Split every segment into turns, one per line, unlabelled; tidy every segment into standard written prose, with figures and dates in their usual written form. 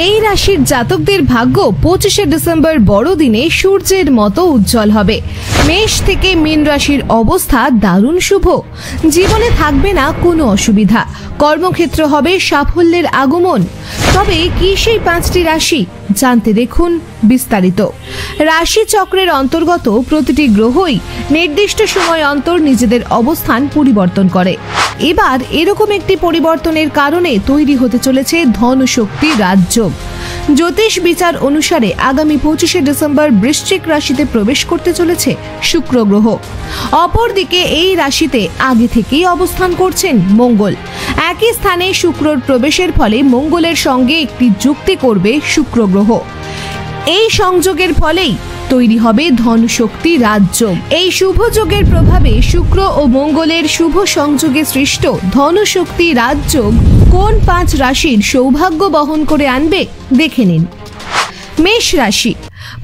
এই রাশির জাতকদের ভাগ্য 25শে ডিসেম্বর বড়দিনে সূর্যের মতো উজ্জ্বল হবে। মেষ থেকে মীন রাশির অবস্থা দারুণ শুভ। জীবনে থাকবে না কোনো অসুবিধা, কর্মক্ষেত্র হবে সাফল্যের আগমন। তবে কি সেই 5টি রাশি? জানতে দেখুন বিস্তারিত। রাশি চক্রের অন্তর্গত প্রতিটি গ্রহই নির্দিষ্ট সময় অন্তর নিজেদের অবস্থান পরিবর্তন করে। এবার এরকম একটি পরিবর্তনের কারণে তৈরি হতে চলেছে ধনশক্তি রাজযোগ। জ্যোতিষ বিচার অনুসারে আগামী 25শে ডিসেম্বর বৃশ্চিক রাশিতে প্রবেশ করতে চলেছে শুক্র গ্রহ। অপরদিকে এই রাশিতে আগে থেকেই অবস্থান করছেন মঙ্গল। একই স্থানে শুক্রর প্রবেশের ফলে মঙ্গলের সঙ্গে একটি যুক্তি করবে শুক্র গ্রহ। এই সংযোগের ফলেই তৈরি হবে ধনশক্তি রাজযোগ। এই শুভ যোগের প্রভাবে শুক্র ও মঙ্গলের শুভ সংযোগে সৃষ্ট ধনশক্তি রাজযোগ কোন 5 রাশির সৌভাগ্য বহন করে আনবে দেখে নিন। মেষ রাশি।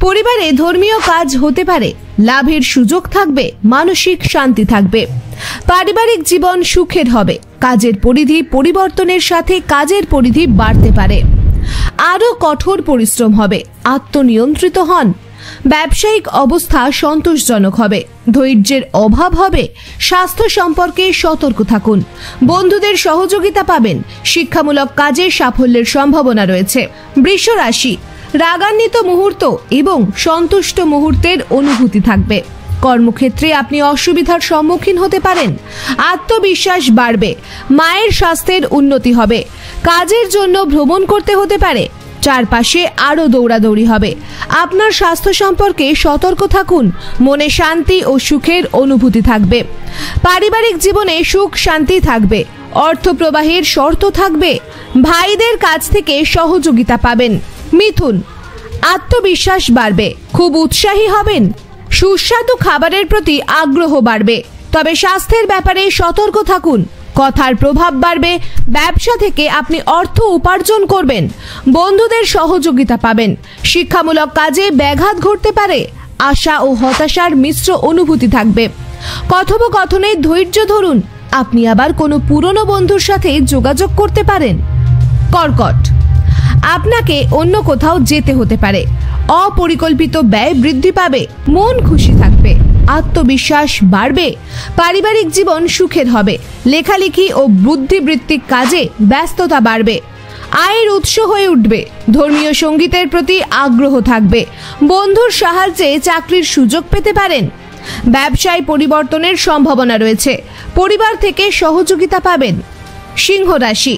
পরিবারে ধর্মীয় কাজ হতে পারে, লাভের সুযোগ থাকবে, মানসিক শান্তি থাকবে। পারিবারিক জীবন সুখের হবে। কাজের পরিধি পরিবর্তনের সাথে কাজের পরিধি বাড়তে পারে। আরও কঠোর পরিশ্রম হবে, আত্মনিয়ন্ত্রিত হন। ব্যবসায়িক অবস্থা সন্তোষজনক হবে, ধৈর্যের অভাব হবে। স্বাস্থ্য সম্পর্কে সতর্ক থাকুন। বন্ধুদের সহযোগিতা পাবেন। শিক্ষামূলক কাজে সাফল্যের সম্ভাবনা রয়েছে। বৃষ রাশি। রাগান্বিত মুহূর্ত এবং সন্তুষ্ট মুহূর্তের অনুভূতি থাকবে। কর্মক্ষেত্রে আপনি অসুবিধার সম্মুখীন হতে পারেন। আত্মবিশ্বাস বাড়বে। মায়ের স্বাস্থ্যের উন্নতি হবে। কাজের জন্য ভ্রমণ করতে হতে পারে। চারপাশে আরও দৌড়াদৌড়ি হবে। আপনার স্বাস্থ্য সম্পর্কে সতর্ক থাকুন। মনে শান্তি ও সুখের অনুভূতি থাকবে। পারিবারিক জীবনে সুখ শান্তি থাকবে। অর্থ প্রবাহের শর্ত থাকবে। ভাইদের কাছ থেকে সহযোগিতা পাবেন। মিথুন। আত্মবিশ্বাস বাড়বে, খুব উৎসাহী হবেন। সুস্বাদু খাবারের প্রতি আগ্রহ বাড়বে। তবে স্বাস্থ্যের ব্যাপারে সতর্ক থাকুন। কথার প্রভাব বাড়বে। ব্যবসা থেকে আপনি অর্থ উপার্জন করবেন। বন্ধুদের সহযোগিতা পাবেন। শিক্ষামূলক কাজে ব্যাঘাত ঘটতে পারে। আশা ও হতাশার মিশ্র অনুভূতি থাকবে। কথোপকথনে ধৈর্য ধরুন। আপনি আবার কোনো পুরনো বন্ধুর সাথে যোগাযোগ করতে পারেন। কর্কট। আপনাকে অন্য কোথাও যেতে হতে পারে। অপরিকল্পিত ব্যয় বৃদ্ধি পাবে। মন খুশি থাকবে। আত্মবিশ্বাস বাড়বে। পারিবারিক জীবন সুখের হবে। লেখালেখি ও বুদ্ধিবৃত্তিক কাজে ব্যস্ততা বাড়বে। আয়ের উৎস হয়ে উঠবে। ধর্মীয় সঙ্গীতের প্রতি আগ্রহ থাকবে। বন্ধুর সাহায্যে চাকরির সুযোগ পেতে পারেন। ব্যবসায় পরিবর্তনের সম্ভাবনা রয়েছে। পরিবার থেকে সহযোগিতা পাবেন। সিংহ রাশি।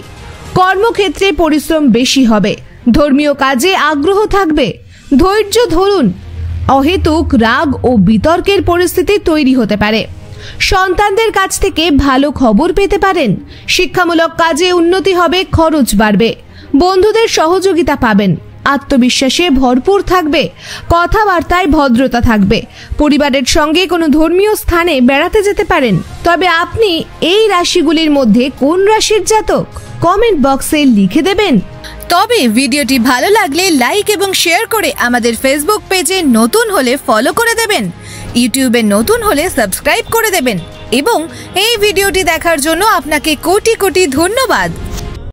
কর্মক্ষেত্রে পরিশ্রম বেশি হবে। ধর্মীয় কাজে আগ্রহ থাকবে। ধৈর্য ধরুন। অহেতুক রাগ ও বিতর্কের পরিস্থিতি তৈরি হতে পারে। সন্তানদের কাছ থেকে ভালো খবর পেতে পারেন। শিক্ষামূলক কাজে উন্নতি হবে, খরচ বাড়বে। বন্ধুদের সহযোগিতা পাবেন। আত্মবিশ্বাসে ভরপুর থাকবে। কথাবার্তায় ভদ্রতা থাকবে। পরিবারের সঙ্গে কোনো ধর্মীয় স্থানে বেড়াতে যেতে পারেন। তবে আপনি এই রাশিগুলির মধ্যে কোন রাশির জাতক? কমেন্ট বক্সে লিখে দেবেন। তবে ভিডিওটি ভালো লাগলে লাইক এবং শেয়ার করে আমাদের ফেসবুক পেজে নতুন হলে ফলো করে দেবেন। ইউটিউবে নতুন হলে সাবস্ক্রাইব করে দেবেন। এবং এই ভিডিওটি দেখার জন্য আপনাকে কোটি কোটি ধন্যবাদ।